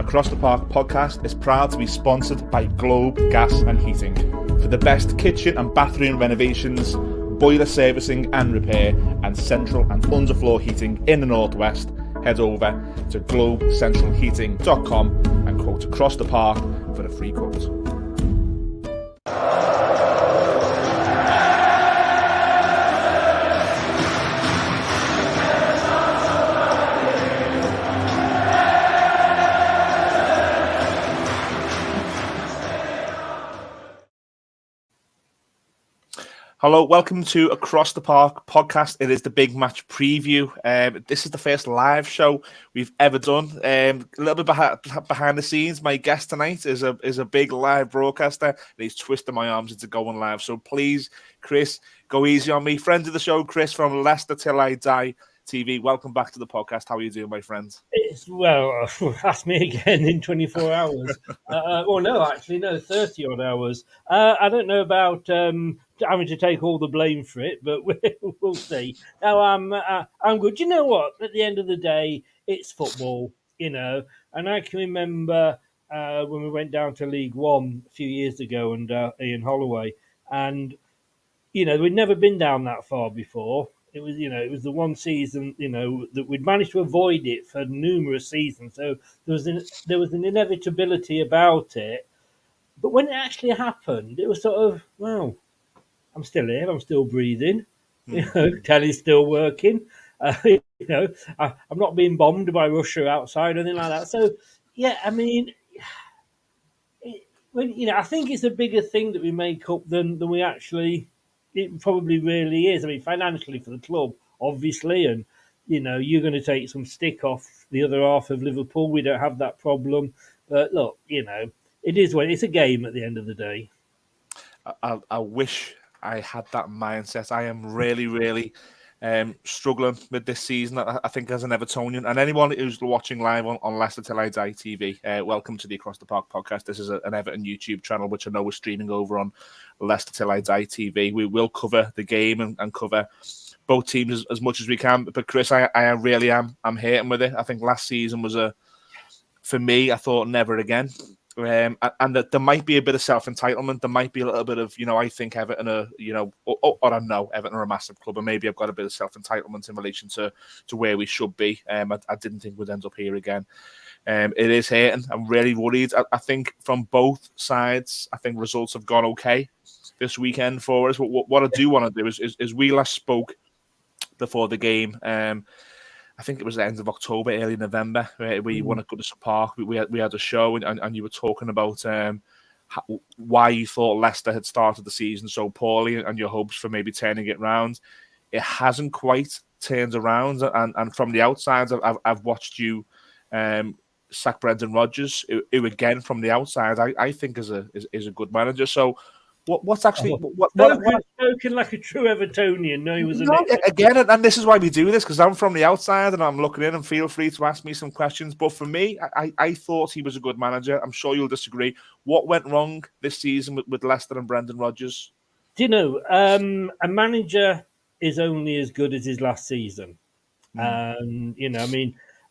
Across the Park podcast is proud to be sponsored by Globe Gas and Heating. For the best kitchen and bathroom renovations, boiler servicing and repair, and central and underfloor heating in the Northwest, head over to globecentralheating.com and quote Across the Park for a free quote. Hello, welcome to Across the Park podcast. It is the big match preview. This is the first live show we've ever done. A little bit behind the scenes, my guest tonight is a big live broadcaster, and he's twisting my arms into going live. So please, Chris, go easy on me. Friend of the show, Chris from Leicester Till I Die TV. Welcome back to the podcast. How are you doing, my friend? Well, ask me again in 24 hours. 30 odd hours. I don't know about having to take all the blame for it, but we'll see. No, I'm good. You know what? At the end of the day, it's football, and I can remember when we went down to League One a few years ago and Ian Holloway, and we'd never been down that far before. It was the one season, that we'd managed to avoid it for numerous seasons. So there was an inevitability about it. But when it actually happened, it was sort of, well, I'm still here, I'm still breathing, telly's still working. I'm not being bombed by Russia outside or anything like that. So, yeah, I mean, I think it's a bigger thing that we make up than we actually. It probably really is. I mean, financially for the club, obviously, and you're going to take some stick off the other half of Liverpool. We don't have that problem, but look, it is what it's a game at the end of the day. I wish I had that mindset. I am really, really struggling with this season. I think as an Evertonian, and anyone who's watching live on Leicester Till I Die TV, welcome to the Across the Park podcast. This is an Everton YouTube channel, which I know we're streaming over on Leicester Till I Die TV. We will cover the game and cover both teams as much as we can. But Chris, I really am. I'm hating with it. I think last season was for me, I thought never again. And that there might be a bit of self-entitlement. There might be a little bit of, I think Everton are, or I know Everton are a massive club, and maybe I've got a bit of self-entitlement in relation to where we should be. I didn't think we'd end up here again. It is hurting. I'm really worried. I think from both sides, I think results have gone okay this weekend for us. What I do want to do is we last spoke before the game. I think it was the end of October, early November, where we won at Goodison Park. We had a show, and you were talking about why you thought Leicester had started the season so poorly and your hopes for maybe turning it around. It hasn't quite turned around, and from the outside, I've watched you sack Brendan Rodgers, who again from the outside I think is a good manager. So. What's actually spoken like a true Evertonian? No, he was again, and this is why we do this, because I'm from the outside and I'm looking in. And feel free to ask me some questions. But for me, I thought he was a good manager. I'm sure you'll disagree. What went wrong this season with Leicester and Brendan Rodgers? Do you know a manager is only as good as his last season? And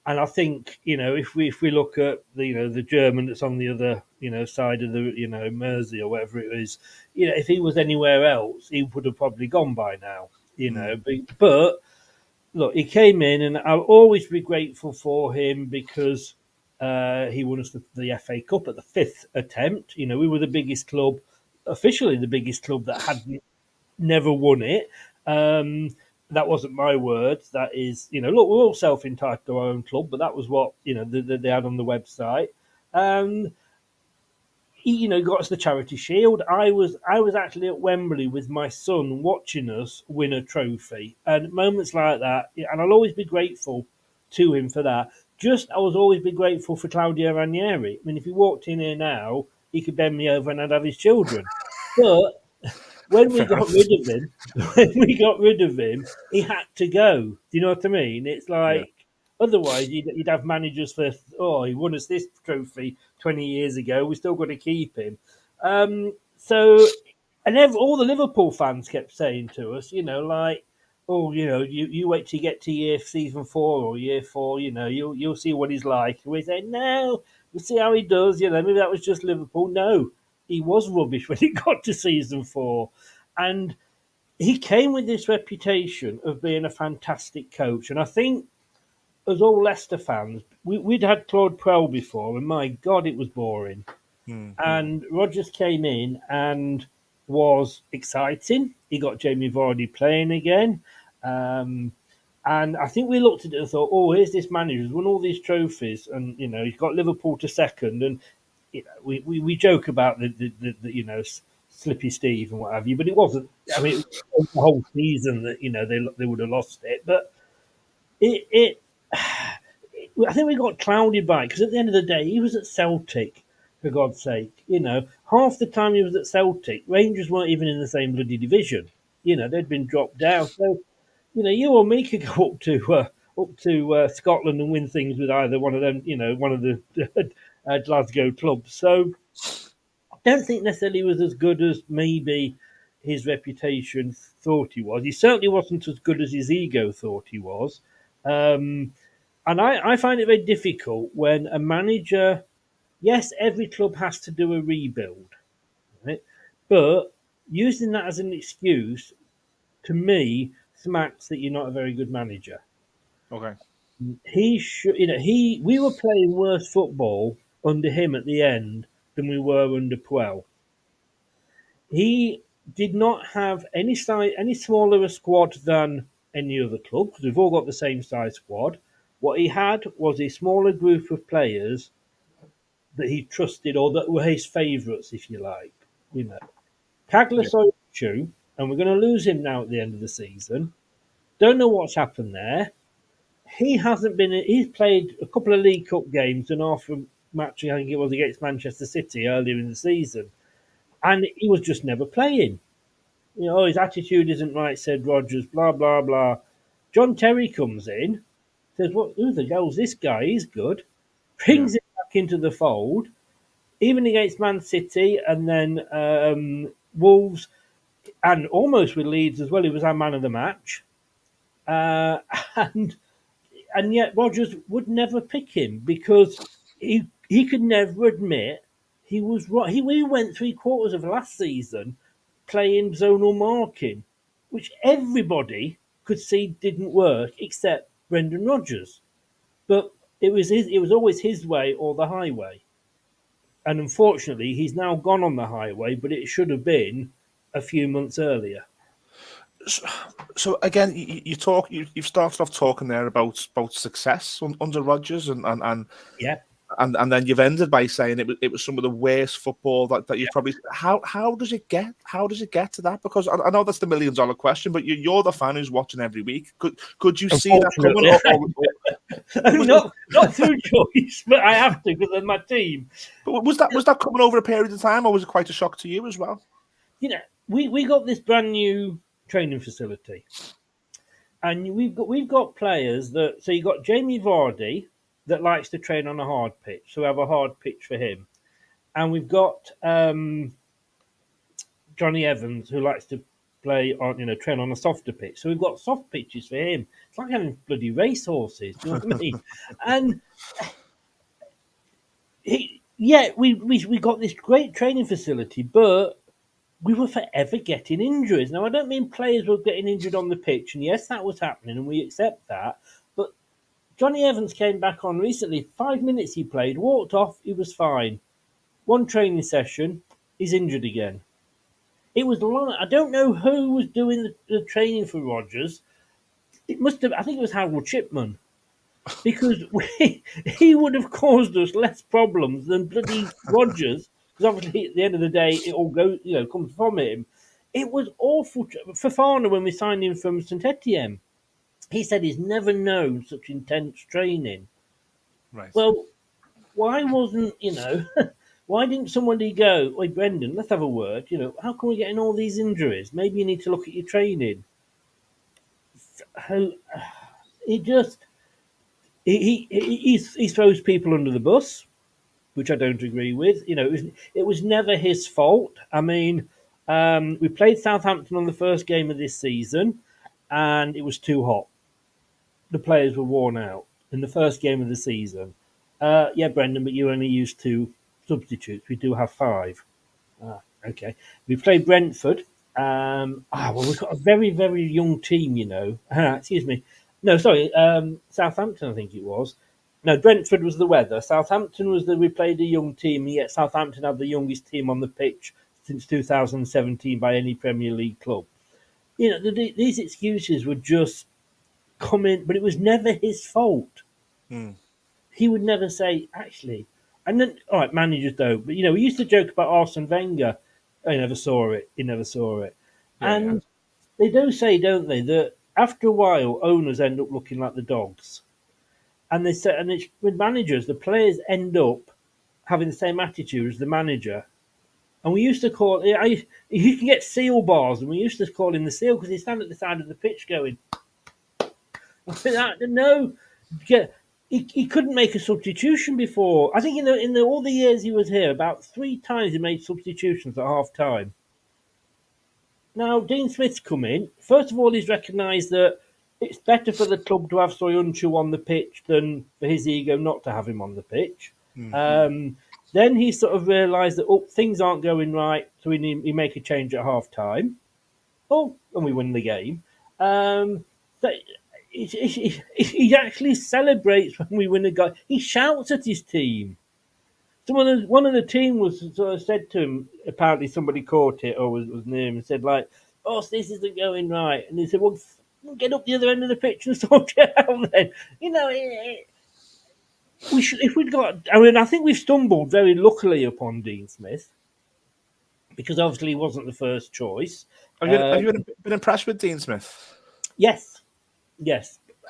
and I think if we look at the German that's on the other side of the Mersey or whatever it is, if he was anywhere else, he would have probably gone by now. But look, he came in, and I'll always be grateful for him because he won us the FA Cup at the 5th attempt. We were the biggest club, officially the biggest club that hadn't never won it. That wasn't my words. That is, look, we're all self-entitled to our own club, but that was what, they had on the website. He, got us the Charity Shield. I was actually at Wembley with my son watching us win a trophy. And moments like that, and I'll always be grateful to him for that. I was always be grateful for Claudio Ranieri. I mean, if he walked in here now, he could bend me over and I'd have his children. But when we got rid of him, he had to go. Do you know what I mean? It's like, otherwise you'd have managers for, he won us this trophy 20 years ago. We're still going to keep him. All the Liverpool fans kept saying to us, you wait till you get to season 4 or year 4, you'll see what he's like. And we say, no, We'll see how he does. Maybe that was just Liverpool. No, he was rubbish when it got to season 4. And he came with this reputation of being a fantastic coach. And I think, as all Leicester fans, we'd had Claude Puel before, and my God, it was boring. Mm. And Rodgers came in and was exciting. He got Jamie Vardy playing again. And I think we looked at it and thought, oh, here's this manager who's won all these trophies, and he's got Liverpool to second. And we joke about the Slippy Steve and what have you, but it wasn't. I mean, it was the whole season that they would have lost it. But it I think we got clouded by it because at the end of the day, he was at Celtic, for God's sake. Half the time he was at Celtic, Rangers weren't even in the same bloody division. They'd been dropped down. So, you or me could go up to Scotland and win things with either one of them, one of the Glasgow clubs. So I don't think necessarily he was as good as maybe his reputation thought he was. He certainly wasn't as good as his ego thought he was. And I find it very difficult when a manager, yes, every club has to do a rebuild, right? But using that as an excuse, to me, smacks that you're not a very good manager. Okay. He should, we were playing worse football under him at the end than we were under Puel. He did not have any smaller a squad than any other club because we've all got the same size squad. What he had was a smaller group of players that he trusted or that were his favourites, if you like. Yeah. Kagler Soyuncu, and we're going to lose him now at the end of the season. Don't know what's happened there. He hasn't been. He's played a couple of League Cup games and half a match, I think it was against Manchester City earlier in the season, and he was just never playing. His attitude isn't right, said Rodgers. Blah blah blah. John Terry comes in, says, "What? Who the hell's this guy? He's good." Yeah. Brings him back into the fold, even against Man City and then Wolves, and almost with Leeds as well. He was our man of the match, uh, and and yet Rodgers would never pick him because he could never admit he was right. We went 3/4 of last season playing zonal marking, which everybody could see didn't work except Brendan Rodgers. But it was always his way or the highway. And unfortunately, he's now gone on the highway, but it should have been a few months earlier. So again, you've started off talking there about success under Rodgers, Yeah. and then you've ended by saying it was some of the worst football that you've probably. How does it get to that? Because I know that's the $1,000,000 question, but you're the fan who's watching every week. Could you see that coming? Not through choice, but I have to because of my team. But was that coming over a period of time, or was it quite a shock to you as well? We got this brand new training facility, and we've got players that. So you got Jamie Vardy that likes to train on a hard pitch, so we have a hard pitch for him, and we've got Johnny Evans who likes to train on a softer pitch. So we've got soft pitches for him. It's like having bloody racehorses. Do you know what I mean? And we got this great training facility, but we were forever getting injuries. Now, I don't mean players were getting injured on the pitch, and yes, that was happening, and we accept that. But Johnny Evans came back on recently. 5 minutes he played, walked off, he was fine. One training session, he's injured again. It was I don't know who was doing the training for Rodgers. It must have. I think it was Harold Chipman, because he would have caused us less problems than bloody Rodgers. Because obviously, at the end of the day, it all goes, comes from him. It was awful. Fofana, when we signed him from St Etienne, he said he's never known such intense training. Right. Well, why wasn't why didn't somebody go, "Hey, Brendan, let's have a word. How come we're getting all these injuries? Maybe you need to look at your training." He just he throws people under the bus, which I don't agree with. It was never his fault. I mean, we played Southampton on the first game of this season, and it was too hot. The players were worn out in the first game of the season. Yeah, Brendan, but you only use 2 substitutes. We do have 5. Okay. We played Brentford. Well, we've got a very, very young team, you know. Excuse me. No, sorry. Southampton, I think it was. No, Brentford was the weather. Southampton was we played a young team, and yet Southampton had the youngest team on the pitch since 2017 by any Premier League club. You know, these excuses would just come in, but it was never his fault. Mm. He would never say, actually, and then, all right, managers don't, but, you know, we used to joke about Arsene Wenger. I never saw it. He never saw it. Yeah. And they do say, don't they, that after a while, owners end up looking like the dogs. And they say, and it's with managers, the players end up having the same attitude as the manager. And we used to call you can get seal bars, and we used to call him the seal because he stand at the side of the pitch going, no, he couldn't make a substitution before. I think in all the years he was here, about 3 times he made substitutions at half time. Now, Dean Smith's come in. First of all, he's recognised that it's better for the club to have Soyuncu on the pitch than for his ego not to have him on the pitch. Then he sort of realised that things aren't going right, so he make a change at half time. And we win the game. He actually celebrates when we win a goal. He shouts at his team. One of the team was sort of said to him, apparently somebody caught it or was near him and said, like, "Oh, this isn't going right." And he said, "Well, get up the other end of the pitch and sort it out then." You know, we should, if we'd got, I mean, I think we've stumbled very luckily upon Dean Smith because obviously he wasn't the first choice. Have you been impressed with Dean Smith? Yes.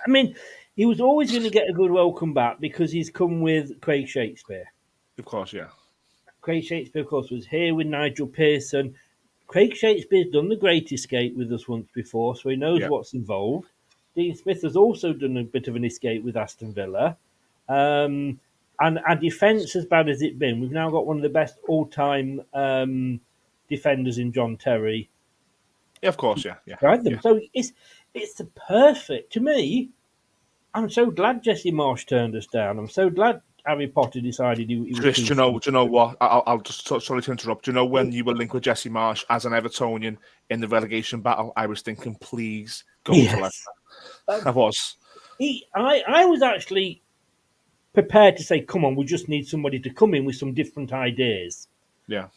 I mean, he was always going to get a good welcome back because he's come with Craig Shakespeare. Of course, yeah. Craig Shakespeare, of course, was here with Nigel Pearson. Craig Shakespeare's done the Great Escape with us once before, so he knows what's involved. Dean Smith has also done a bit of an escape with Aston Villa. And our defence, as bad as it's been, we've now got one of the best all-time defenders in John Terry. Yeah, of course, yeah. Right, them. So it's the perfect, to me, I'm so glad Jesse Marsh turned us down. I'm so glad Harry Potter decided he was. Chris, do you know what? I'll just sorry to interrupt. Do you know when you were linked with Jesse Marsh as an Evertonian in the relegation battle? I was thinking, please go to Leicester. I was. I was actually prepared to say, come on, we just need somebody to come in with some different ideas. Yeah.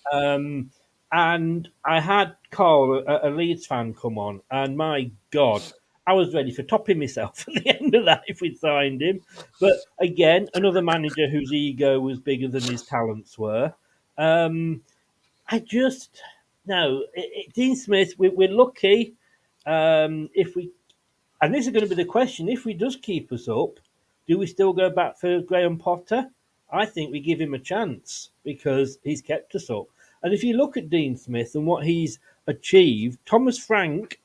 And I had Carl, a Leeds fan, come on, and my God, I was ready for topping myself at the end of that if we'd signed him. But again, another manager whose ego was bigger than his talents were. Dean Smith, we're lucky if we, and this is going to be the question, if we does keep us up, do we still go back for Graham Potter? I think we give him a chance because he's kept us up. And if you look at Dean Smith and what he's achieved, Thomas Frank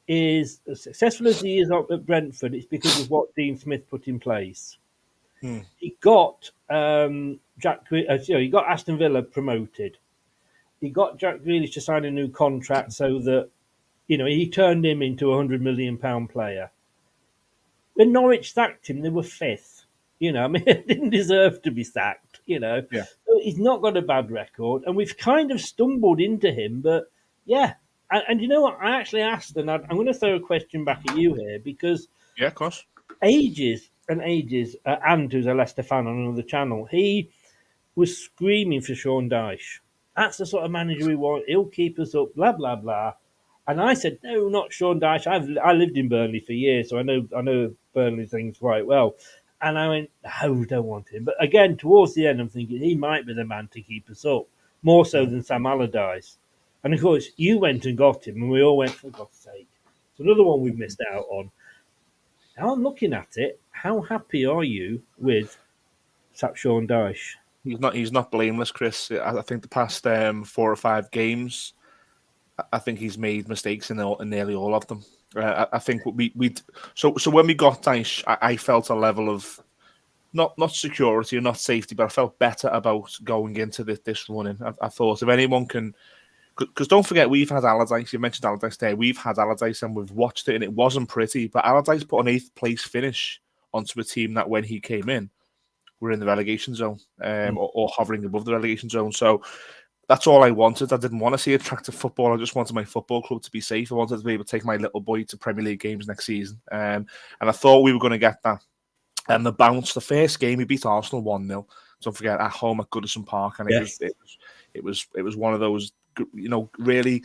is as successful as he is at Brentford. It's because of what Dean Smith put in place. He got he got Aston Villa promoted. He got Jack Grealish to sign a new contract so that he turned him into £100 million player. When Norwich sacked him, they were 5th. He didn't deserve to be sacked. Yeah. So he's not got a bad record, and we've kind of stumbled into him. But yeah, and you know what? I actually asked, and I'm going to throw a question back at you here because of course, ages and ages, and who's a Leicester fan on another channel, he was screaming for Sean Dyche. That's the sort of manager we want. He'll keep us up. Blah blah blah. And I said, no, not Sean Dyche. I lived in Burnley for years, so I know Burnley things quite well. And I went, no, don't want him. But again, towards the end, I'm thinking he might be the man to keep us up, more so than Sam Allardyce. And of course, you went and got him, and we all went, for God's sake. It's another one we've missed out on. Now I'm looking at it. How happy are you with Sean Dyche? He's not blameless, Chris. I think the past 4 or 5 games, I think he's made mistakes in nearly all of them. I think so when we got Dyche, I felt a level of not security or not safety, but I felt better about going into this running. I thought if anyone can, because don't forget we've had Allardyce. You mentioned Allardyce there. We've had Allardyce and we've watched it, and it wasn't pretty. But Allardyce put an 8th place finish onto a team that when he came in were in the relegation zone, or hovering above the relegation zone. So that's all I wanted. I didn't want to see attractive football. I just wanted my football club to be safe. I wanted to be able to take my little boy to Premier League games next season. And I thought we were going to get that. And the first game, we beat Arsenal 1-0. Don't forget, at home at Goodison Park. And it was one of those, really,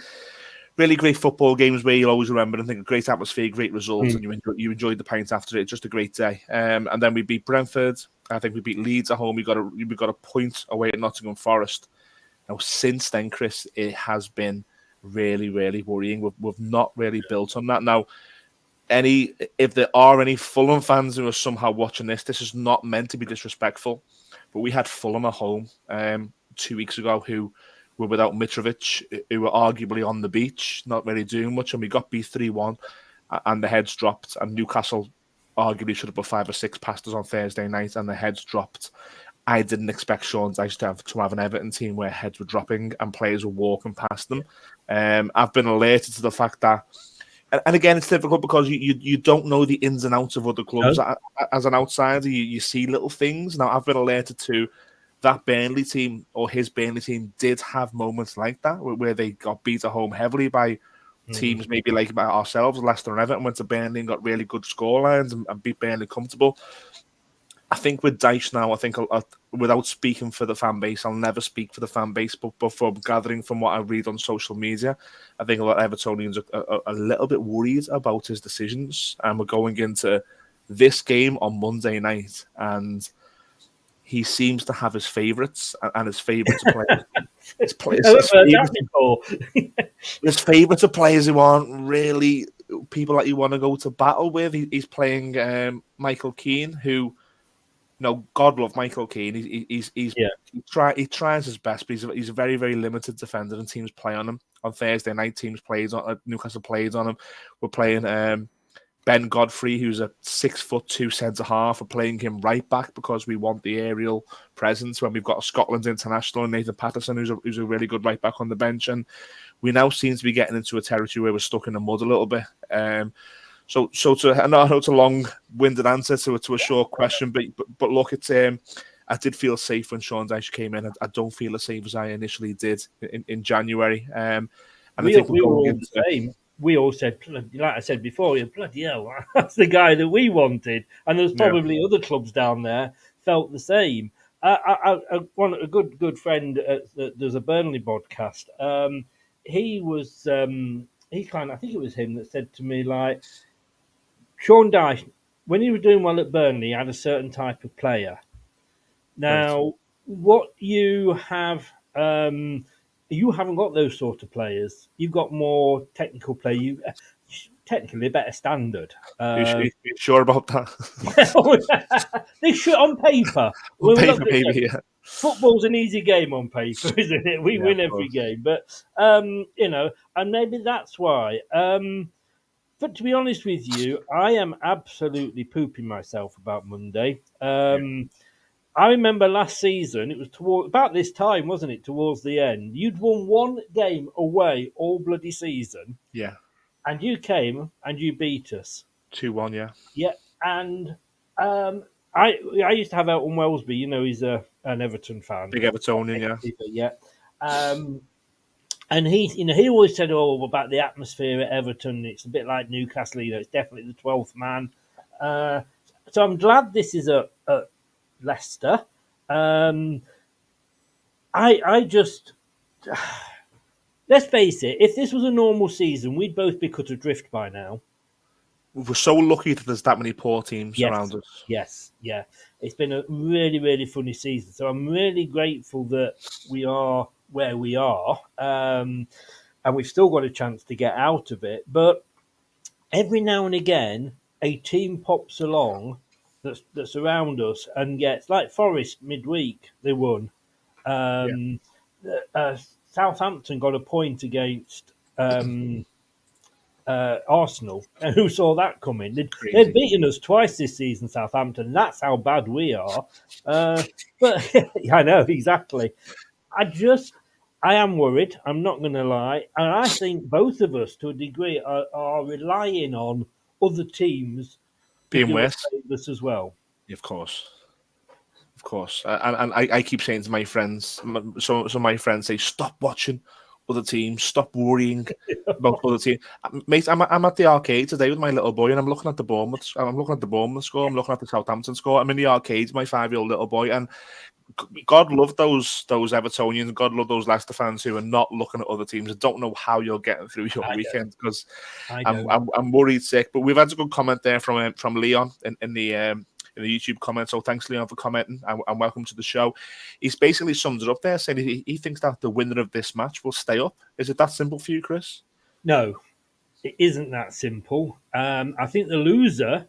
really great football games where you'll always remember and think a great atmosphere, great results, and you enjoyed the pint after it. Just a great day. And then we beat Brentford. I think we beat Leeds at home. We got a point away at Nottingham Forest. Now, since then, Chris, it has been really, really worrying. We've not really built on that. Now, if there are any Fulham fans who are somehow watching this is not meant to be disrespectful, but we had Fulham at home 2 weeks ago who were without Mitrovic, who were arguably on the beach, not really doing much, and we got beat 3-1, and the heads dropped, and Newcastle arguably should have put 5 or 6 past us on Thursday night, and the heads dropped. I didn't expect Sean Dyche to have an Everton team where heads were dropping and players were walking past them. I've been alerted to the fact that, and again, it's difficult because you don't know the ins and outs of other clubs. No. As an outsider, you see little things. Now, I've been alerted to that Burnley team, or his Burnley team, did have moments like that, where they got beat at home heavily by teams maybe like ourselves. Leicester and Everton went to Burnley and got really good scorelines and beat Burnley comfortable. I think with Dyche now, without speaking for the fan base, I'll never speak for the fan base, but from gathering from what I read on social media, I think a lot of Evertonians are a little bit worried about his decisions. And we're going into this game on Monday night, and he seems to have his favourites, and his favourites are his favourites are players who aren't really people that you want to go to battle with. He's playing Michael Keane, who, God love Michael Keane. He tries his best, but he's a very, very limited defender, and teams play on him. On Thursday night, Newcastle played on him. We're playing Ben Godfrey, who's a 6'2" centre half. We're playing him right back because we want the aerial presence when we've got a Scotland international and Nathan Patterson, who's a really good right back on the bench. And we now seem to be getting into a territory where we're stuck in the mud a little bit. So I know it's a long-winded answer to a short question, but look, it's I did feel safe when Sean Dyche came in. I don't feel as safe as I initially did in January. And I think we were all the same. We all said, like I said before, bloody hell, that's the guy that we wanted. And there's probably other clubs down there felt the same. A good friend that does a Burnley podcast. He was I think it was him that said to me, like, Sean Dyche, when he was doing well at Burnley, he had a certain type of player. Now, what you have, you haven't got those sort of players. You've got more technical play. Technically a better standard. You sure about that? They should on paper. On paper, maybe, yeah. Football's an easy game on paper, isn't it? We win every game, but and maybe that's why. But to be honest with you, I am absolutely pooping myself about Monday. I remember last season, it was about this time, wasn't it, towards the end? You'd won one game away all bloody season. Yeah. And you came and you beat us. 2-1, yeah. Yeah, and I used to have Elton Wellesby, he's an Everton fan. Big Evertonian, yeah. And he always said, about the atmosphere at Everton. It's a bit like Newcastle. It's definitely the 12th man. So I'm glad this is at Leicester. I just let's face it. If this was a normal season, we'd both be cut adrift by now. We're so lucky that there's that many poor teams around us. Yes, yeah. It's been a really, really funny season. So I'm really grateful that we are where we are, and we've still got a chance to get out of it. But every now and again, a team pops along that's around us and gets, like Forest midweek, they won. Southampton got a point against Arsenal. And who saw that coming? They've beaten us twice this season, Southampton. That's how bad we are. But I know, exactly. I am worried. I'm not going to lie. And I think both of us, to a degree, are relying on other teams being worse as well. Of course. Of course, and I keep saying to my friends, some of my friends say, stop watching other teams, stop worrying about other teams. Mate, I'm at the arcade today with my little boy, and I'm looking at the Bournemouth. I'm looking at the Bournemouth score. I'm looking at the Southampton score. I'm in the arcade with my 5-year-old little boy, and God love those Evertonians. God love those Leicester fans who are not looking at other teams. I don't know how you're getting through your weekend, because I'm worried sick. But we've had a good comment there from Leon in the YouTube comment. So thanks, Leon, for commenting, and welcome to the show. He's basically summed it up there, saying he thinks that the winner of this match will stay up. Is it that simple for you, Chris? No, it isn't that simple. I think the loser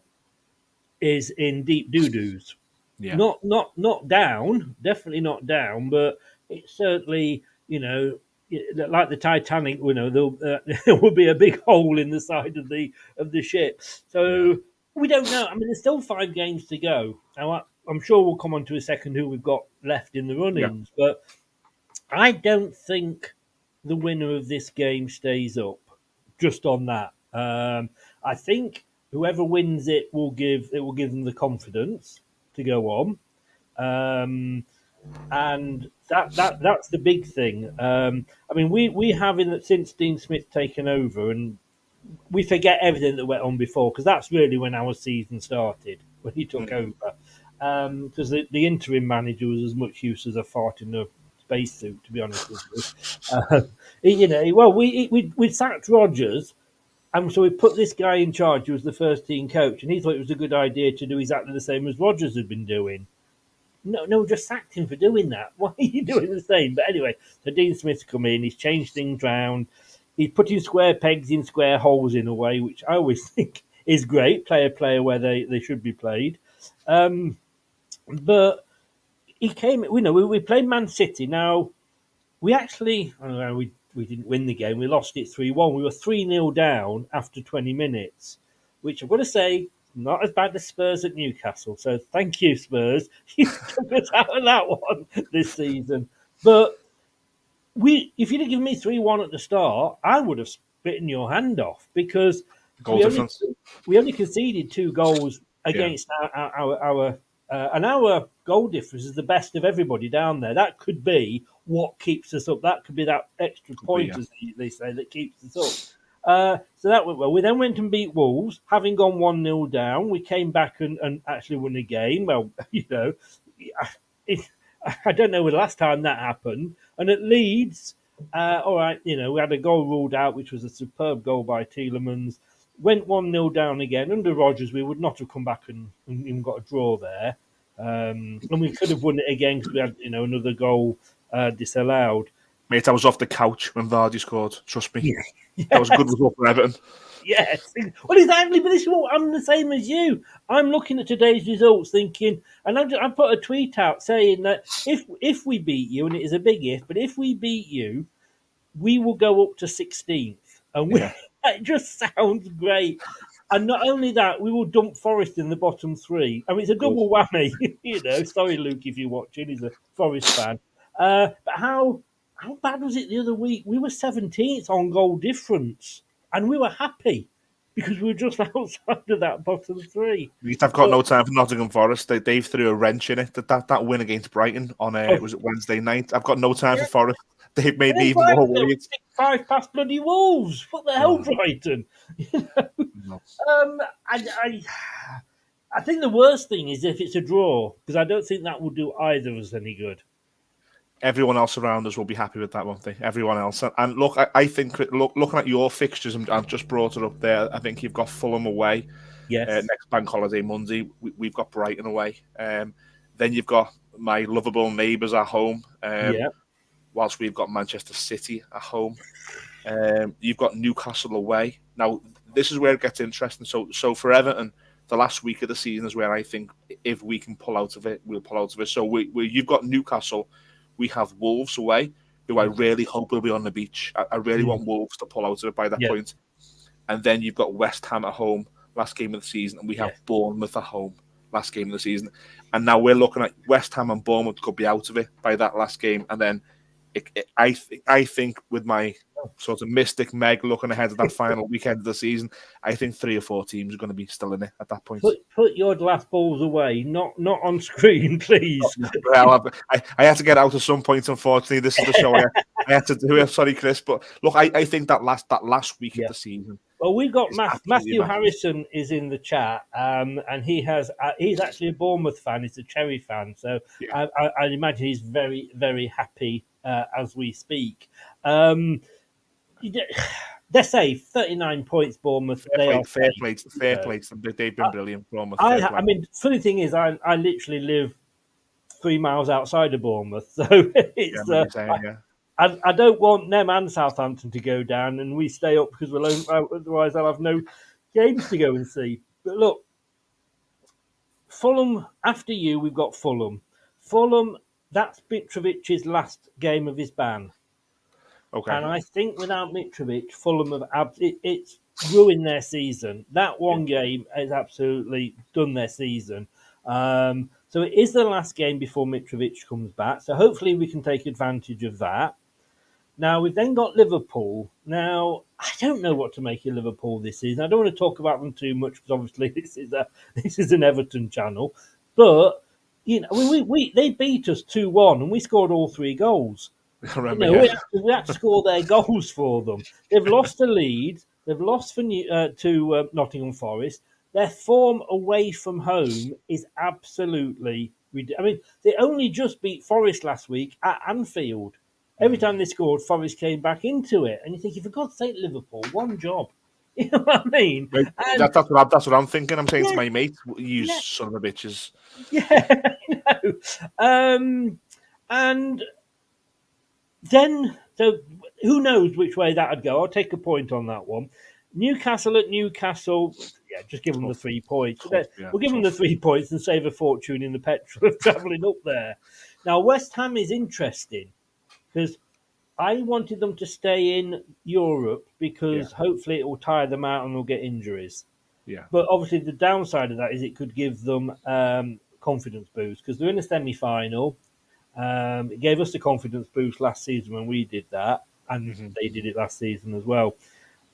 is in deep doo-doos. Yeah. Not down, definitely not down, but it's certainly, like the Titanic, there will be a big hole in the side of the ship. So we don't know. I mean, there's still 5 games to go. Now, I'm sure we'll come on to a second who we've got left in the run-ins, but I don't think the winner of this game stays up. Just on that, I think whoever wins it will give them the confidence to go on. And that's the big thing. I mean, we have since Dean Smith's taken over, and we forget everything that went on before, because that's really when our season started, when he took over. Because the interim manager was as much use as a fart in a spacesuit, to be honest with you. We sacked Rodgers. And so we put this guy in charge who was the first team coach, and he thought it was a good idea to do exactly the same as Rodgers had been doing. No, just sacked him for doing that. Why are you doing the same? But anyway, so Dean Smith's come in, he's changed things round, he's putting square pegs in square holes in a way, which I always think is great, play a player where they should be played. But he came, we played Man City. Now, we actually, we didn't win the game. We lost it 3-1. We were 3-0 down after 20 minutes, which I've got to say, not as bad as Spurs at Newcastle. So thank you, Spurs. You took us out of that one this season. But if you'd have given me 3-1 at the start, I would have bitten your hand off, because we only conceded 2 goals against our and our goal difference is the best of everybody down there. That could be what keeps us up. That could be that extra point, as they say, that keeps us up. So that went well. We then went and beat Wolves, having gone 1-0 down. We came back and actually won the game. Well, I don't know the last time that happened. And at Leeds, all right, we had a goal ruled out, which was a superb goal by Tielemans. Went 1-0 down again. Under Rodgers, we would not have come back and even got a draw there. And we could have won it again because we had, another goal disallowed. Mate, I was off the couch when Vardy scored. Trust me. Yeah. That was a good result for Everton. Yes. Well, exactly. But I'm the same as you. I'm looking at today's results thinking, and I put a tweet out saying that if we beat you, and it is a big if, but if we beat you, we will go up to 16th. And it just sounds great. And not only that, we will dump Forest in the bottom 3. I mean, it's a double whammy. Sorry, Luke, if you're watching. He's a Forest fan. But how bad was it the other week? We were 17th on goal difference, and we were happy because we were just outside of that bottom 3. I've got no time for Nottingham Forest. Dave threw a wrench in it. That win against Brighton on was it Wednesday night? I've got no time for Forest. They've made me even more worried. 5 past bloody Wolves. What the hell, Brighton? No. I think the worst thing is if it's a draw, because I don't think that will do either of us any good. Everyone else around us will be happy with that, won't they? Everyone else. And look, I think looking at your fixtures, I've just brought it up there. I think you've got Fulham away. Yes. Next bank holiday Monday, we've got Brighton away. Then you've got my lovable neighbours at home. Whilst we've got Manchester City at home. You've got Newcastle away. Now, this is where it gets interesting. So for Everton, the last week of the season is where I think if we can pull out of it, we'll pull out of it. So you've got Newcastle. We have Wolves away, who I really hope will be on the beach. I really want Wolves to pull out of it by that point. And then you've got West Ham at home, last game of the season, and we have Bournemouth at home, last game of the season. And now we're looking at West Ham and Bournemouth could be out of it by that last game. And then I think with my sort of mystic Meg looking ahead of that final weekend of the season, I think 3 or 4 teams are going to be still in it at that point. Put your glass balls away, not on screen, please. Well, I had to get out at some point. Unfortunately, this is the show I had to do it. Sorry, Chris, but look, I think that last week of the season. Well, we've got Matthew massive. Harrison is in the chat, and he's actually a Bournemouth fan. He's a Cherry fan, so Yeah. I imagine he's very, very happy as we speak. They're safe. 39 points, Bournemouth. Fair play to them. They've been brilliant, Bournemouth. I mean, funny thing is, I literally live 3 miles outside of Bournemouth, so it's I don't want them and Southampton to go down, and we stay up because otherwise I'll have no games to go and see. But look, Fulham. After you, we've got Fulham. Fulham. That's Mitrovic's last game of his ban. Okay. And I think without Mitrovic, Fulham have it's ruined their season. That one game has absolutely done their season. So it is the last game before Mitrovic comes back. So hopefully we can take advantage of that. Now we've then got Liverpool. Now I don't know what to make of Liverpool this season. I don't want to talk about them too much because obviously this is an Everton channel. But you know, they beat us 2-1 and we scored all 3 goals. I remember, we had to score their goals for them. They've lost to Leeds. They've lost to Nottingham Forest. Their form away from home is absolutely ridiculous. I mean, they only just beat Forest last week at Anfield. Every time they scored, Forest came back into it. And you think, for God's sake, Liverpool, one job. You know what I mean? That's what I'm thinking. I'm saying to my mate, you son of a bitches. Yeah, I know. And then, so who knows which way that would go? I'll take a point on that one. Newcastle at Newcastle, just give them the 3 points. We'll give them the 3 points and save a fortune in the petrol of travelling up there. Now, West Ham is interesting because I wanted them to stay in Europe because hopefully it will tire them out and they'll get injuries. Yeah. But obviously the downside of that is it could give them confidence boost because they're in a semi-final. It gave us the confidence boost last season when we did that, and they did it last season as well.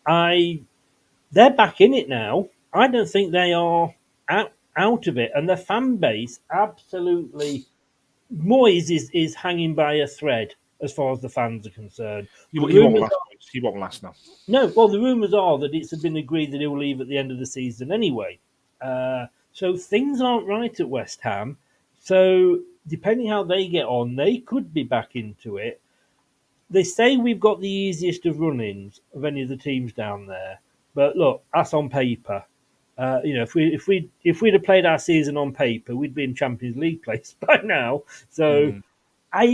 They're back in it now. I don't think they are out of it, and the fan base absolutely. Moyes is hanging by a thread as far as the fans are concerned. He won't last now. No, well, the rumours are that it's been agreed that he'll leave at the end of the season anyway. So things aren't right at West Ham. So depending how they get on, they could be back into it. They say we've got the easiest of run-ins of any of the teams down there. But look, that's on paper. If we'd have played our season on paper, we'd be in Champions League place by now. So but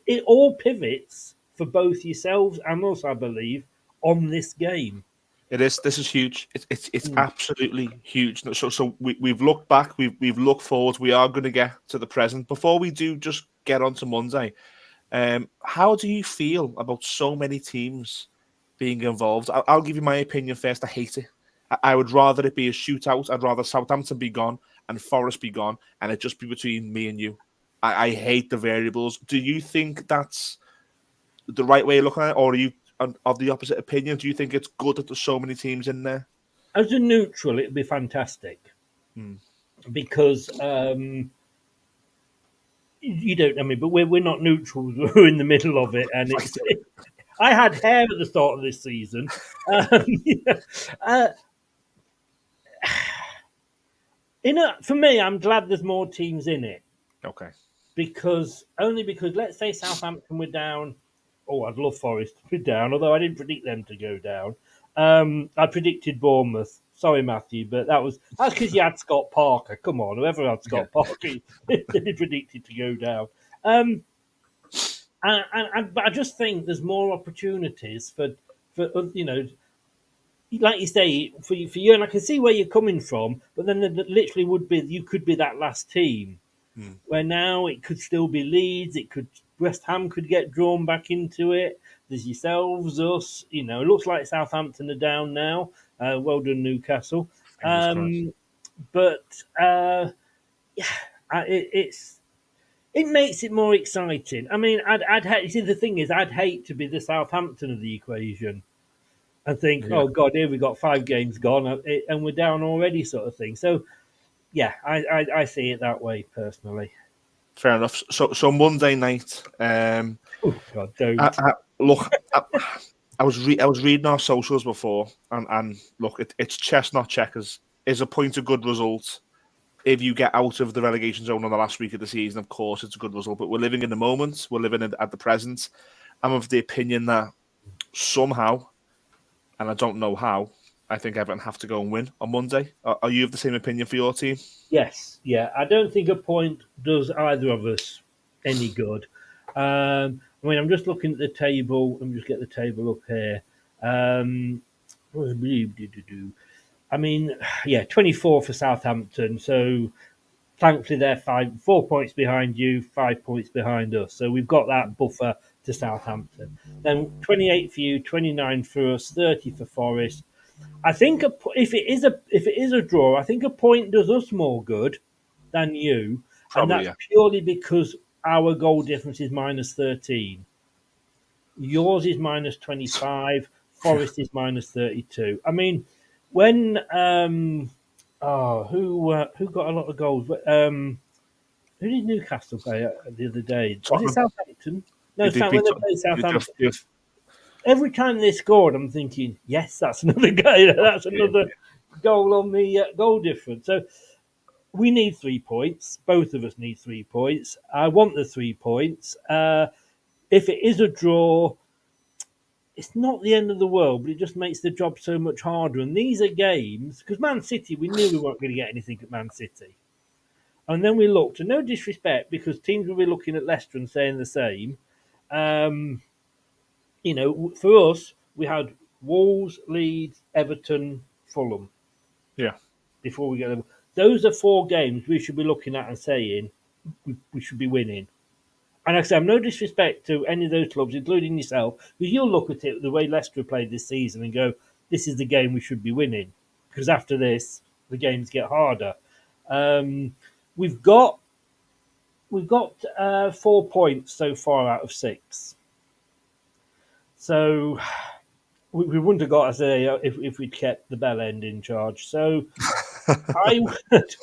it all pivots for both yourselves and us, I believe, on this game. It is. This is huge. It's absolutely huge. So we've looked back. We've looked forward. We are going to get to the present. Before we do, just get on to Monday. How do you feel about so many teams being involved? I'll give you my opinion first. I hate it. I would rather it be a shootout. I'd rather Southampton be gone and Forest be gone, and it just be between me and you. I hate the variables. Do you think that's the right way of looking at it, or are you of the opposite opinion? Do you think it's good that there's so many teams in there? As a neutral, it'd be fantastic because you don't. I mean, but we're not neutrals. We're in the middle of it, and I had hair at the start of this season. For me, I'm glad there's more teams in it. Okay. Because let's say Southampton were down. Oh, I'd love Forest to be down, although I didn't predict them to go down. I predicted Bournemouth. Sorry, Matthew, but that's because you had Scott Parker. Come on, whoever had Scott Parker, they predicted to go down. But I just think there's more opportunities for like you say, for you, and I can see where you're coming from. But then there literally you could be that last team. Where now it could still be Leeds, West Ham could get drawn back into it. There's yourselves, us. It looks like Southampton are down now. Well done, Newcastle. It's It makes it more exciting. I mean, I'd hate. See, the thing is, I'd hate to be the Southampton of the equation and think, Yeah, oh God, here we got 5 games gone and we're down already, sort of thing. So yeah, I see it that way personally. fair enough. So Monday night, Oh God, don't. look, I was reading our socials before, and look, it's chestnut checkers. Is a point a good result? If you get out of the relegation zone on the last week of the season, of course, it's a good result. But we're living in the moment. We're living at the present. I'm of the opinion that somehow, and I don't know how, I think Everton have to go and win on Monday. Are you of the same opinion for your team? Yes, yeah. I don't think a point does either of us any good. I mean, I'm just looking at the table. Let me just get the table up here. Um, I mean, yeah, 24 for Southampton. So thankfully, they're 4 points behind you, 5 points behind us. So we've got that buffer to Southampton. Then 28 for you, 29 for us, 30 for Forest. I think if it is a draw, I think a point does us more good than you, and Probably, that's yeah. purely because our goal difference is minus 13. Yours is minus 25. Forest is minus 32. I mean, when who got a lot of goals? Who did Newcastle play the other day? Was it Tottenham. Southampton? No, They when beat. they played Southampton. They Every time they scored, I'm thinking, yes, that's another guy. That's another goal on the goal difference. So we need 3 points. Both of us need 3 points. I want the 3 points. If it is a draw, it's not the end of the world, but it just makes the job so much harder. And these are games, because Man City, we knew we weren't going to get anything at Man City. And then we looked, and no disrespect, because teams will be looking at Leicester and saying the same. Um, for us, we had Wolves, Leeds, Everton, Fulham yeah. before we get them. Those are 4 games we should be looking at and saying we should be winning. And like I say, I'm no disrespect to any of those clubs, including yourself, because you'll look at it the way Leicester played this season and go, this is the game we should be winning. Because after this, the games get harder. Um, we've got 4 points so far out of 6. So we wouldn't have got us there if we'd kept the bell end in charge. So I would.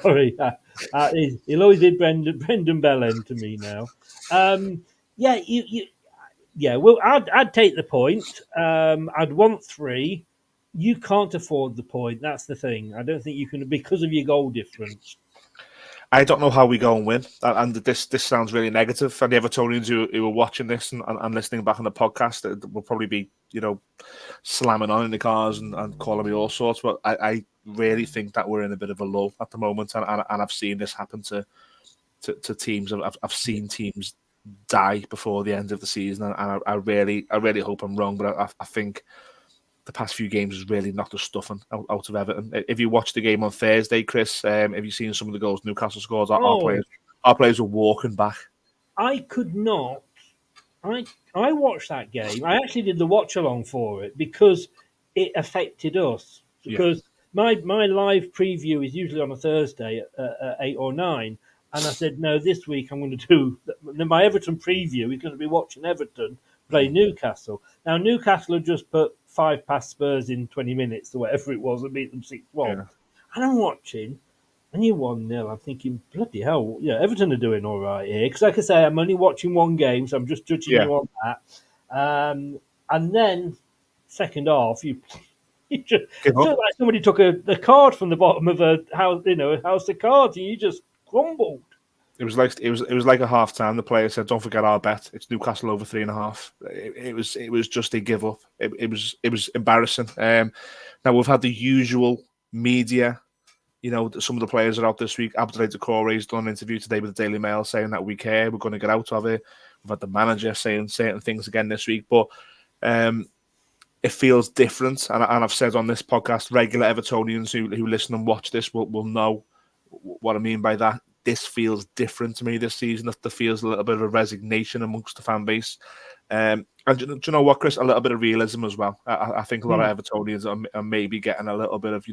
Sorry, he'll always did Brendan Bellend to me now. Yeah, yeah. Well, I'd take the point. I'd want 3. You can't afford the point. That's the thing. I don't think you can because of your goal difference. I don't know how we go and win, and this sounds really negative. And the Evertonians who are watching this and listening back on the podcast will probably be, slamming on in the cars and calling me all sorts. But I really think that we're in a bit of a lull at the moment, and I've seen this happen to teams. I've seen teams die before the end of the season, and I really hope I'm wrong, but I think the past few games has really knocked the stuffing out of Everton. If you watched the game on Thursday, Chris, have you seen some of the goals Newcastle scored? Oh, Our players were walking back. I could not. I watched that game. I actually did the watch along for it because it affected us. Yeah, Because my live preview is usually on a Thursday at 8 or 9, and I said no, this week I'm going to do my Everton preview. Is going to be watching Everton play Newcastle. Now Newcastle had just put 5 past Spurs in 20 minutes or whatever it was and beat them 6-1, yeah. and I'm watching. And you're 1-0. I'm thinking, bloody hell, yeah, Everton are doing all right here. Because, like I say, I'm only watching one game, so I'm just judging Yeah. you on that. And then, second half, you just Give feel up. like somebody took a card from the bottom of a house of cards, and you just crumbled. It was like a half time. The player said, "Don't forget our bet. It's Newcastle over 3.5." It was just a give up. It was embarrassing. Now we've had the usual media. Some of the players are out this week. Abdoulaye Doucouré has done an interview today with the Daily Mail saying that we care. We're going to get out of it. We've had the manager saying certain things again this week, but it feels different. And I've said on this podcast, regular Evertonians who listen and watch this will know what I mean by that. This feels different to me this season. There feels a little bit of a resignation amongst the fan base. And do you know what, Chris? A little bit of realism as well. I think a lot of Evertonians are maybe getting a little bit of,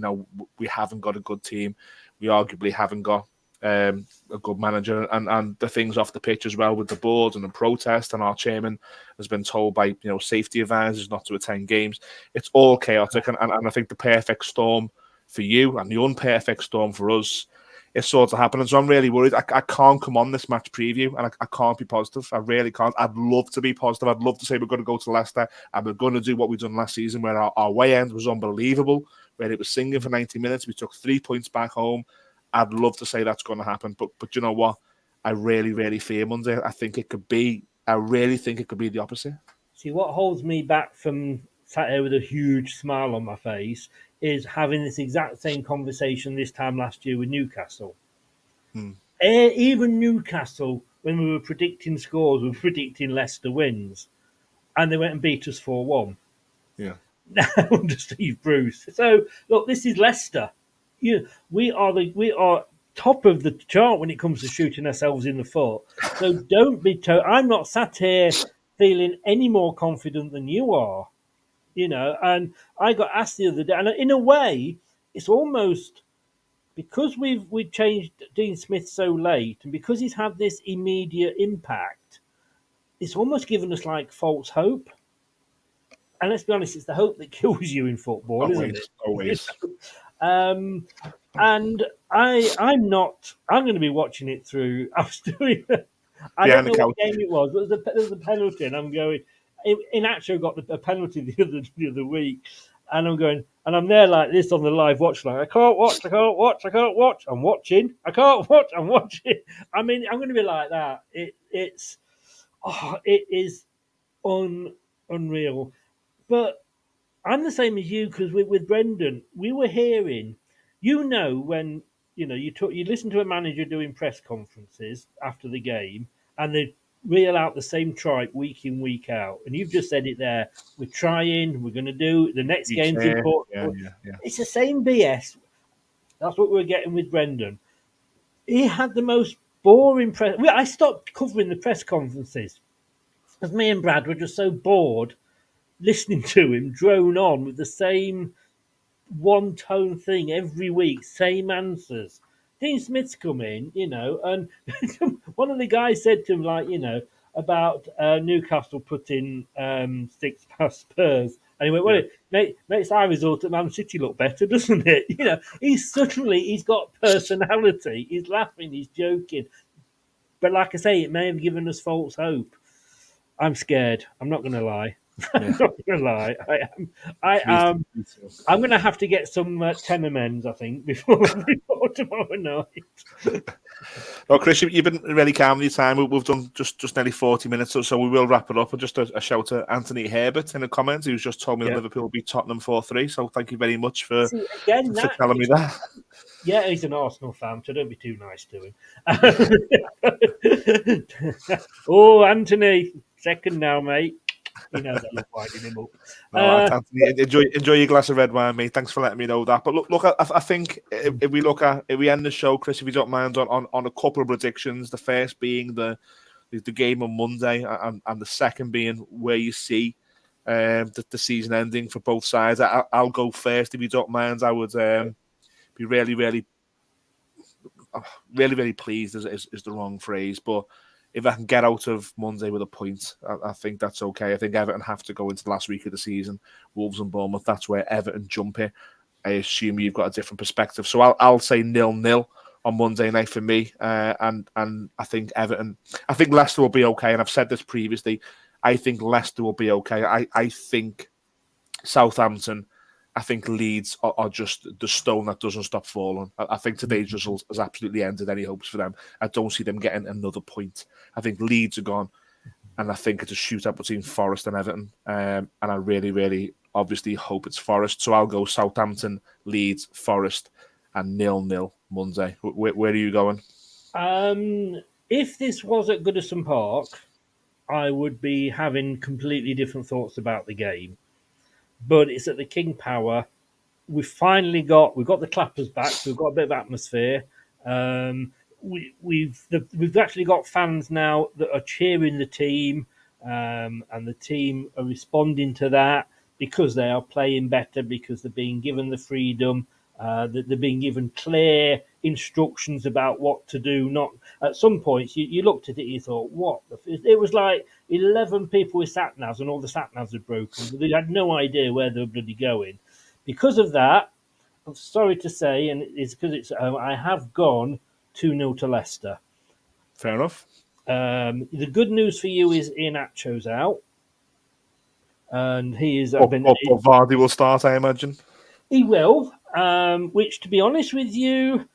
we haven't got a good team. We arguably haven't got a good manager, and the things off the pitch as well with the board and the protest, and our chairman has been told by safety advisors not to attend games. It's all chaotic, and I think the perfect storm for you and the unperfect storm for us is sort of happening. So I'm really worried. I can't come on this match preview, and I can't be positive. I really can't. I'd love to be positive. I'd love to say we're going to go to Leicester and we're going to do what we've done last season, where our way end was unbelievable, where it was singing for 90 minutes. We took 3 points back home. I'd love to say that's going to happen, but you know what? I really, really fear Monday. I really think it could be the opposite. See, what holds me back from sat here with a huge smile on my face is having this exact same conversation this time last year with Newcastle. Even Newcastle, when we were predicting scores, we were predicting Leicester wins, and they went and beat us 4-1. Yeah. Under Steve Bruce. So look, this is Leicester. We are top of the chart when it comes to shooting ourselves in the foot. So don't be. I'm not sat here feeling any more confident than you are. And I got asked the other day, and in a way, it's almost because we've changed Dean Smith so late, and because he's had this immediate impact, it's almost given us like false hope. And let's be honest, it's the hope that kills you in football, isn't it? Always. And I'm not. I'm going to be watching it through. I was doing. I don't know what game it was, but there was a penalty, and I'm going. In actual, got a penalty the other week, and I'm going, and I'm there like this on the live watch line. I can't watch. I'm watching. I can't watch. I'm watching. I mean, I'm going to be like that. It is unreal. But I'm the same as you because with Brendan, we were hearing, when you listen to a manager doing press conferences after the game, and they reel out the same tripe week in, week out. And you've just said it there. We're trying. We're going to do the next game's important. Yeah. It's the same BS. That's what we're getting with Brendan. He had the most boring press. I stopped covering the press conferences because me and Brad were just so bored listening to him drone on with the same one tone thing every week, same answers. Dean Smith's come in, and one of the guys said to him, about Newcastle putting 6 past Spurs. And he went, well, it makes our result at Man City look better, doesn't it? He's got personality. He's laughing, he's joking. But like I say, it may have given us false hope. I'm scared. I'm not going to lie. I'm not going to lie. I am. I'm going to have to get some Tenemens, I think, before tomorrow night. Well, Chris, you've been really calm with your time. We've done just nearly 40 minutes or so. We will wrap it up. And just a shout to Anthony Herbert in the comments, who's just told me that Liverpool beat Tottenham 4-3. So thank you very much for telling me that. Yeah, he's an Arsenal fan, so don't be too nice to him. Oh, Anthony, second now, mate. He knows I love winding him up. Anthony, enjoy your glass of red wine, mate. Thanks for letting me know that. But look, I think if we end the show, Chris, if you don't mind, on a couple of predictions. The first being the game on Monday, and the second being where you see the season ending for both sides. I'll go first if you don't mind. I would be really, really, really, really pleased is the wrong phrase, but if I can get out of Monday with a point, I think that's okay. I think Everton have to go into the last week of the season. Wolves and Bournemouth, that's where Everton jump in. I assume you've got a different perspective. So I'll say 0-0 on Monday night for me. And I think Leicester will be okay. And I've said this previously. I think Leicester will be okay. I think Southampton, I think Leeds are just the stone that doesn't stop falling. I think today's result has absolutely ended any hopes for them. I don't see them getting another point. I think Leeds are gone, and I think it's a shootout between Forest and Everton. And I really, really obviously hope it's Forest. So I'll go Southampton, Leeds, Forest, and 0-0 Monday. Where are you going? If this was at Goodison Park, I would be having completely different thoughts about the game. But it's at the King Power. We've got the clappers back, so we've got a bit of atmosphere. We've actually got fans now that are cheering the team, and the team are responding to that because they are playing better, because they're being given the freedom. that they're being given clear instructions about what to do. Not at some points, you looked at it, you thought, what? It was like 11 people with sat navs, and all the sat navs had broken. They had no idea where they were bloody going. Because of that, I'm sorry to say, and it's because it's I have gone 2-0 to Leicester. Fair enough. The good news for you is Iheanacho's out, and he is. But Vardy will start, I imagine. He will. Which, to be honest with you,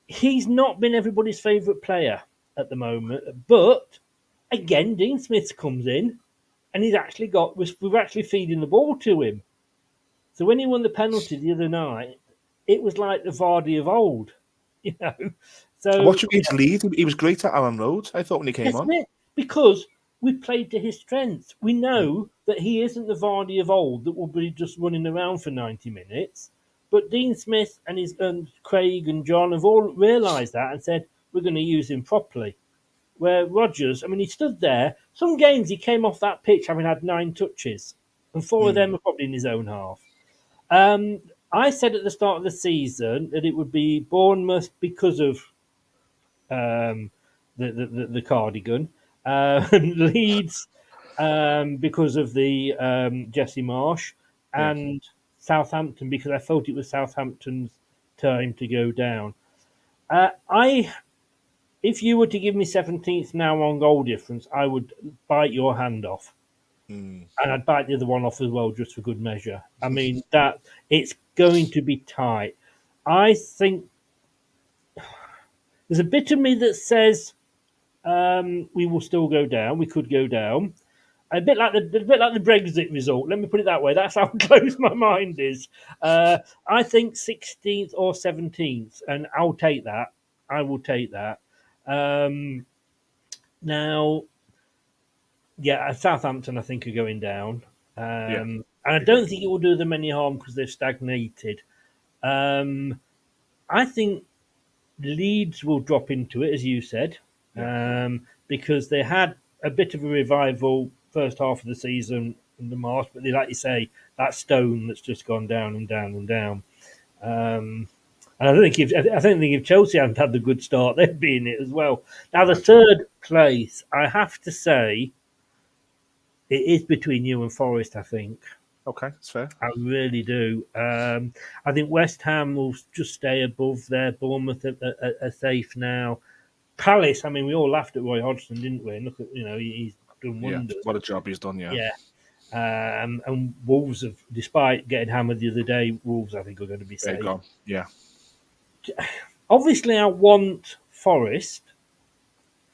he's not been everybody's favourite player at the moment. But again, Dean Smith comes in, and he's actually we're actually feeding the ball to him. So when he won the penalty the other night, it was like the Vardy of old, you know. So watching his lead, he was great at Alan Rhodes, I thought, when he came on. Because we played to his strengths. We know that he isn't the Vardy of old that will be just running around for 90 minutes. But Dean Smith and Craig and John have all realised that and said, we're going to use him properly. Where Rodgers, I mean, he stood there. Some games he came off that pitch having had 9 touches, and 4 of them were probably in his own half. I said at the start of the season that it would be Bournemouth because of the cardigan, Leeds because of the Jesse Marsh, and Southampton because I thought it was Southampton's time to go down. If you were to give me 17th now on goal difference, I would bite your hand off. And I'd bite the other one off as well, just for good measure. I mean, that it's going to be tight. I think there's a bit of me that says we will still go down. We could go down. A bit like the Brexit result. Let me put it that way. That's how close my mind is. I think 16th or 17th, and I'll take that. I will take that. Now, Southampton, I think, are going down. And I don't think it will do them any harm because they've stagnated. I think Leeds will drop into it, as you said, because they had a bit of a revival first half of the season in the March, but like you say, that stone that's just gone down and down and down. And I don't think if Chelsea hadn't had the good start, they'd be in it as well. Now, the third place, I have to say, it is between you and Forest, I think. Okay, that's fair. I really do. I think West Ham will just stay above there. Bournemouth are safe now. Palace, I mean, we all laughed at Roy Hodgson, didn't we? And look at, he's done wonders. What a job he's done, Yeah. And Wolves have, despite getting hammered the other day, Wolves, I think, are going to be safe. Gone. Yeah. Obviously, I want Forest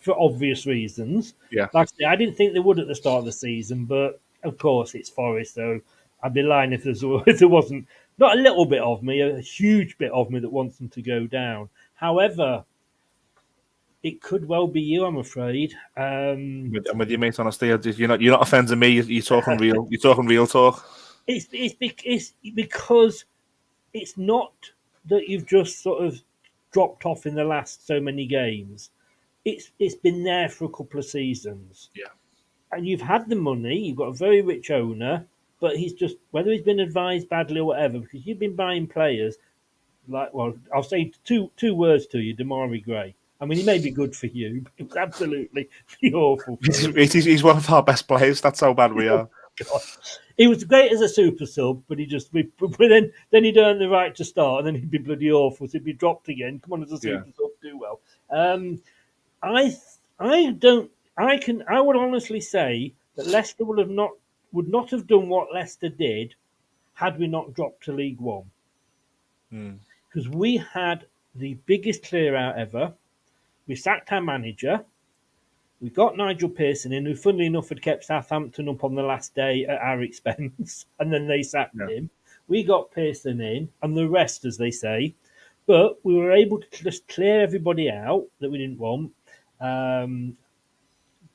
for obvious reasons. Yeah. Like I said, I didn't think they would at the start of the season, but of course it's Forest, so I'd be lying if there wasn't not a little bit of me, a huge bit of me that wants them to go down. However, it could well be you, I'm afraid. I'm with you, mate. Honestly, you're not offending me. You're talking real. You're talking real talk. It's because it's not that you've just sort of dropped off in the last so many games. It's been there for a couple of seasons. Yeah. And you've had the money, you've got a very rich owner, but he's just, whether he's been advised badly or whatever, because you've been buying players like, well, I'll say two words to you, Damari Gray. I mean, he may be good for you, but it's absolutely awful. He's one of our best players. That's how bad we are. God. He was great as a super sub, but then he'd earn the right to start, and then he'd be bloody awful. So he'd be dropped again. Come on, as a super sub, do well. I would honestly say that Leicester would not have done what Leicester did had we not dropped to League One. Because we had the biggest clear out ever. We sacked our manager. We got Nigel Pearson in, who, funnily enough, had kept Southampton up on the last day at our expense, and then they sacked him. We got Pearson in, and the rest, as they say. But we were able to just clear everybody out that we didn't want.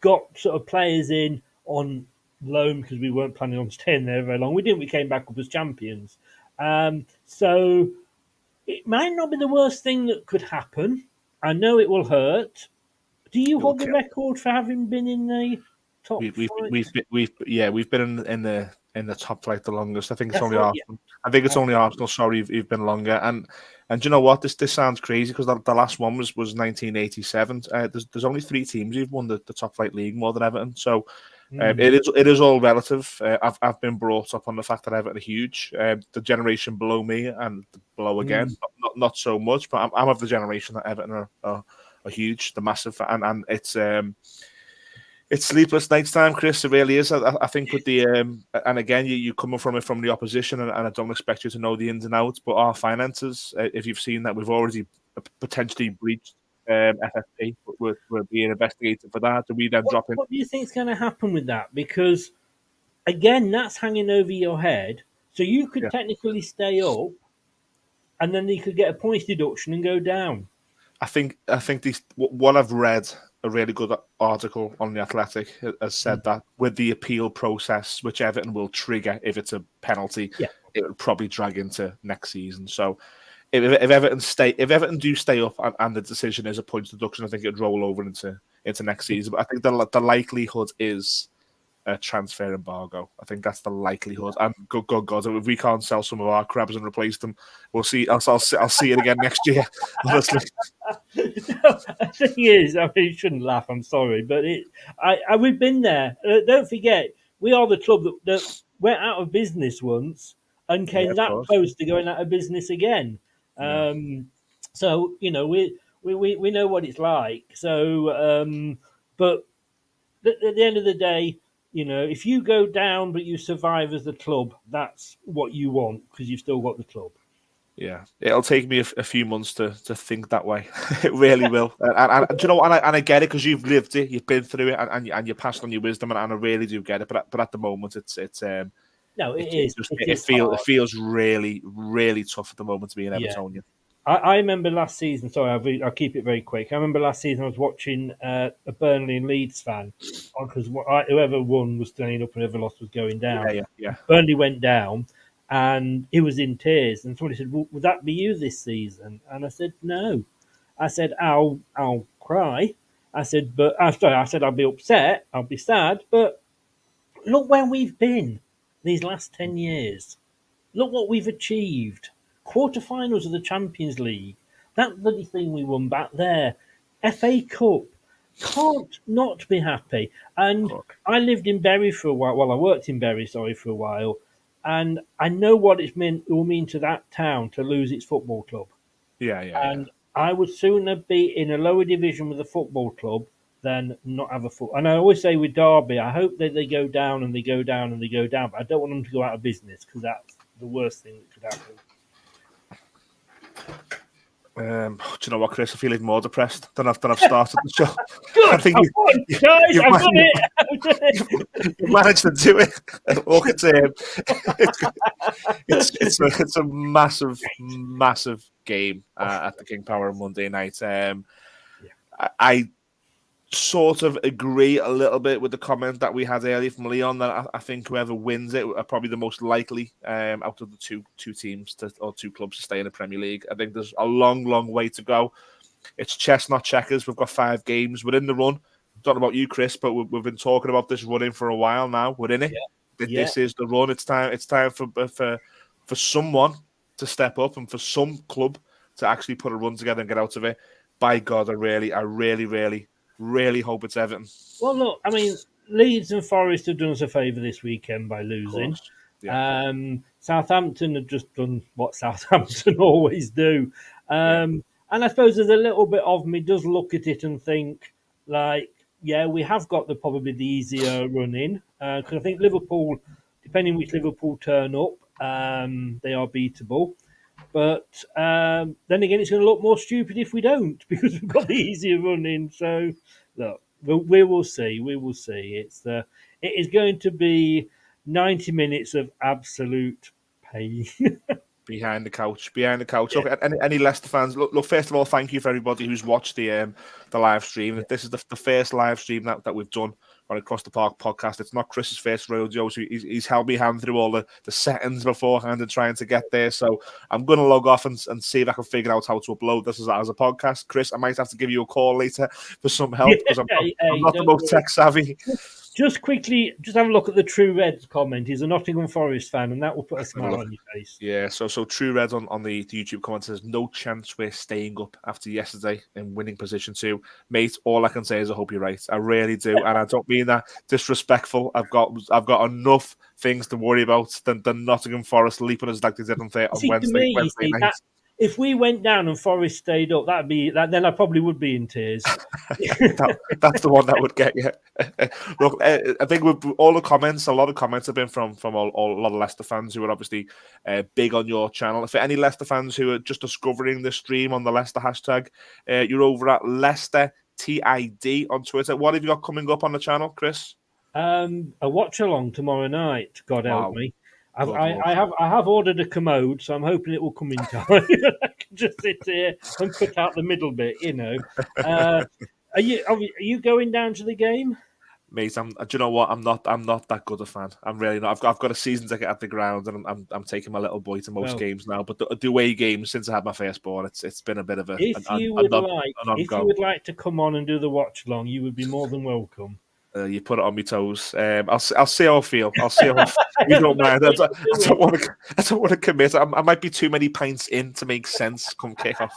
Got sort of players in on loan because we weren't planning on staying there very long. We didn't. We came back up as champions. So it might not be the worst thing that could happen. I know it will hurt. Do you hold the record for having been in the top five? We've been in the in the top flight the longest. I think it's That's only right. Arsenal. I think it's only Arsenal. Sorry, you've been longer. And do you know what? This sounds crazy because the last one was 1987. There's only 3 teams who've won the top flight league more than Everton. So it is all relative. I've been brought up on the fact that Everton are huge. The generation below me and below again, not so much. But I'm of the generation that Everton are huge, the massive, and it's sleepless nights time, Chris. It really is. I think with the and again, you coming from it from the opposition, and I don't expect you to know the ins and outs. But our finances, if you've seen that, we've already potentially breached FFP. We're being investigated for that. Do we then drop in? What do you think is going to happen with that? Because again, that's hanging over your head. So you could Yeah. technically stay up, and then you could get a points deduction and go down. I think what I've read, a really good article on the Athletic has said that with the appeal process, which Everton will trigger if it's a penalty, it will probably drag into next season. So if Everton do stay up and the decision is a points deduction, I think it would roll over into next season. But I think the likelihood is a transfer embargo. I think that's the likelihood. And good God, if we can't sell some of our crabs and replace them, we'll see. I'll see it again next year. Honestly, The thing is, I mean, you shouldn't laugh. I'm sorry, but we've been there. Don't forget, we are the club that went out of business once and came that close to going out of business again. So we know what it's like. So, but at the end of the day, if you go down but you survive as the club, that's what you want because you've still got the club. Yeah, it'll take me a few months to think that way. It really will. And do you know what? And I get it because you've lived it, you've been through it, and you passed on your wisdom, and I really do get it. But at the moment, it feels really, really tough at the moment to be an Evertonian. I remember last season. Sorry, I'll keep it very quick. I remember last season I was watching a Burnley and Leeds fan because whoever won was staying up and whoever lost was going down. Yeah. Burnley went down, and he was in tears. And somebody said, well, "Would that be you this season?" And I said, "No." I said, "I'll cry." I said, "But I said I'll be upset. I'll be sad. But look where we've been these last 10 years. Look what we've achieved. Quarterfinals of the Champions League. That bloody thing we won back there. FA Cup. Can't not be happy." And I lived in Bury for a while. Well, I worked in Bury, for a while. And I know what it will mean to that town to lose its football club. And I would sooner be in a lower division with a football club than not have a football. And I always say with Derby, I hope that they go down and they go down and they go down. But I don't want them to go out of business because that's the worst thing that could happen. Do you know what, Chris? I feel even more depressed than I've started the show. Good, I think you've managed to do it. Look, it's a massive game at the King Power on Monday night. I sort of agree a little bit with the comment that we had earlier from Leon that I think whoever wins it are probably the most likely out of the two teams or two clubs to stay in the Premier League. I think there's a long way to go. It's chess, not checkers. We've got 5 games. We're in the run. Don't know about you, Chris, but we've been talking about this running for a while now. We're in it. This is the run. It's time for someone to step up and for some club to actually put a run together and get out of it. By God, I really hope it's Everton. Well, look, I mean, Leeds and Forest have done us a favour this weekend by losing. Southampton have just done what Southampton always do. And I suppose there's a little bit of me does look at it and think, like, we have got probably the easier run in. Because I think Liverpool, depending which Liverpool turn up, they are beatable. But then again, it's going to look more stupid if we don't because we've got the easier run in. So, look, we will see. We will see. It is going to be 90 minutes of absolute pain. Behind the couch. Look, any Leicester fans, look. First of all, thank you for everybody who's watched the live stream. This is the first live stream that we've done on Across the Park podcast. It's not Chris's first rodeo, so he's held me hand through all the settings beforehand and trying to get there. So I'm going to log off and see if I can figure out how to upload this as a podcast. Chris, I might have to give you a call later for some help because I'm not the most tech savvy. Just quickly, just have a look at the True Reds comment. He's a Nottingham Forest fan, and that will put a smile on your face. Yeah, so True Reds on the YouTube comment says, no chance we're staying up after yesterday in winning position 2. Mate, all I can say is I hope you're right. I really do. And I don't mean that disrespectful. I've got enough things to worry about than Nottingham Forest leaping us like they did on Wednesday night. If we went down and Forest stayed up, then I probably would be in tears. That's the one that would get you. Look, I think with all the comments, a lot of comments have been from a lot of Leicester fans who are obviously big on your channel. For any Leicester fans who are just discovering the stream on the Leicester hashtag, you're over at Leicester TID on Twitter. What have you got coming up on the channel, Chris? A watch along tomorrow night. God help me. I Lord. have ordered a commode, so I'm hoping it will come in time. I can just sit here and cut out the middle bit, you know. Are you going down to the game? Mate, do you know what? I'm not that good a fan. I'm really not. I've got a season ticket at the ground, and I'm taking my little boy to most games now. But the away games since I had my firstborn, it's been a bit of a. If you would like to come on and do the watch along, you would be more than welcome. You put it on my toes. I'll see how I feel. I'll see how I feel. You don't mind. I don't want to commit. I might be too many pints in to make sense come kick off.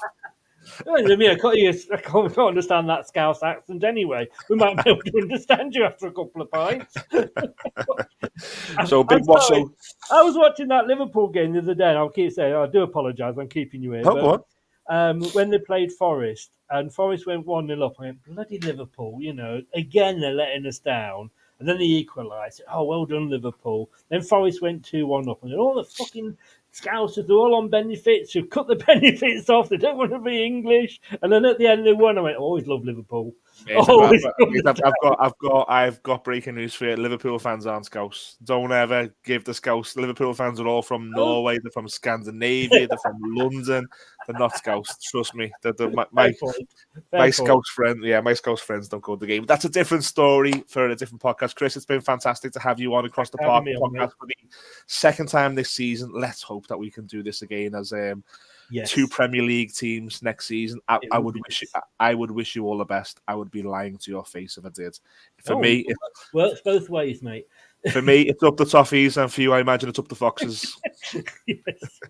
I can't understand that Scouse accent anyway. We might be able to understand you after a couple of pints. So big watch. I was watching that Liverpool game the other day, and I'll keep saying, I do apologise, I'm keeping you here. Go on. When they played Forest, and Forest went 1-0 up, I went, bloody Liverpool, again they're letting us down. And then they equalised. Oh, well done, Liverpool. Then Forest went 2-1 up, and all the fucking Scousers, they're all on benefits. Who cut the benefits off? They don't want to be English. And then at the end they won. I went, always love Liverpool. I've got breaking news for you. Liverpool fans aren't Scouse. Don't ever give the Scouse. Liverpool fans are all from Norway. They're from Scandinavia. They're from London. They're not Scouse. Trust me. My Scouse friend. Yeah, my Scouse friends don't go to the game. That's a different story for a different podcast. Chris, it's been fantastic to have you on Across the Park podcast for the second time this season. Let's hope that we can do this again as 2 Premier League teams next season. I would wish you all the best. I would be lying to your face if I did. For me, it works both ways, mate. For me, it's up the Toffees, and for you, I imagine it's up the Foxes. Yes,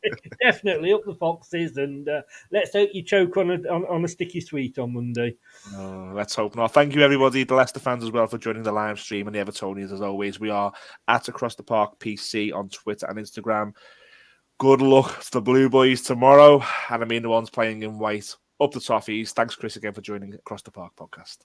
definitely up the Foxes, and let's hope you choke on a sticky sweet on Monday. Let's hope not. Thank you, everybody, the Leicester fans as well, for joining the live stream, and the Evertonians, as always. We are at Across the Park PC on Twitter and Instagram. Good luck to the Blue Boys tomorrow, and I mean the ones playing in white. Up the Toffees. Thanks, Chris, again for joining Across the Park podcast.